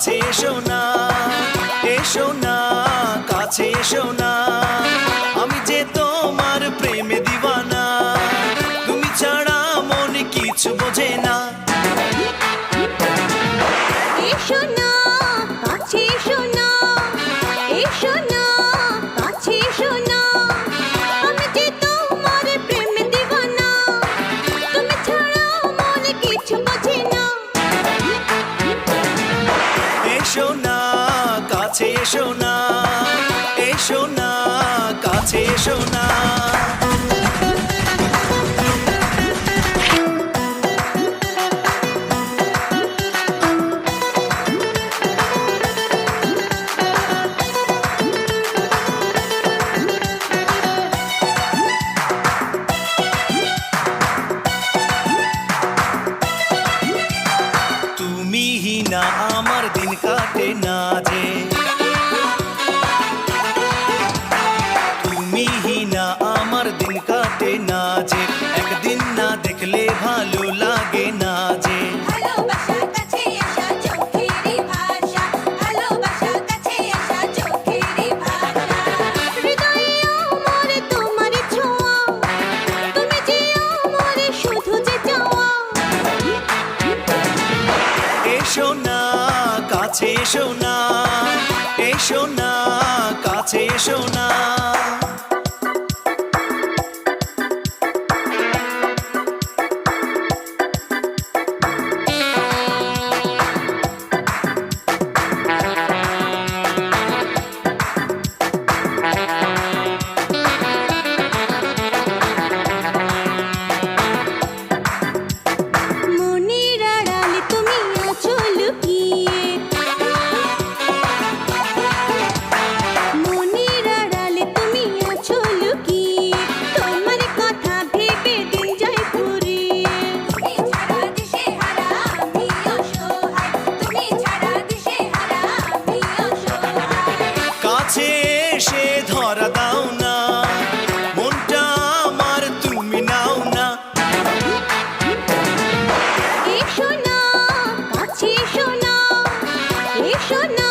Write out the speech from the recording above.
কাছে এসো না, এসো না, কাছে এসো না, আমি যে তোমার প্রেমে দিওয়ানা, তুমি ছাড়া মন কিছু বোঝে না। এসো না, কাছে এসো না, এসো না, কাছে এসো না, আমি যে তোমার প্রেমে দিওয়ানা, তুমি ছাড়া মন কিছু বোঝে না। এসো না, কাছে এসো না, এসো না, কাছে এসো না। তুমি না আমার দিন কাটে না যে, তুমি না আমার দিন কাটে না যে, একদিন না দেখলে ভালো লাগে না যে। ভালোবাসা কাছে আসা চোখেরই ভাষা, ভালোবাসা কাছে আসা চোখেরই ভাষা, হৃদয়ে আমার তোমার ছোঁয়া, তুমি যে আমার শুধু যে চাওয়া। এসো না, কাছে এসো না, এসো না, কাছে এসো না। মনের আড়ালে তুমি আছো লুকিয়ে, মনের আড়ালে তুমি আছো লুকিয়ে, তোমার কথা ভেবে দিন যায় ফুরিয়ে। তুমি ছাড়া দিশেহারা আমি অসহায়, তুমি ছাড়া দিশেহারা আমি অসহায়। কাছে এসে ধরা দাও না, মনটা আমার তুমি নাও না। এসো না, কাছে এসো না, এসো না।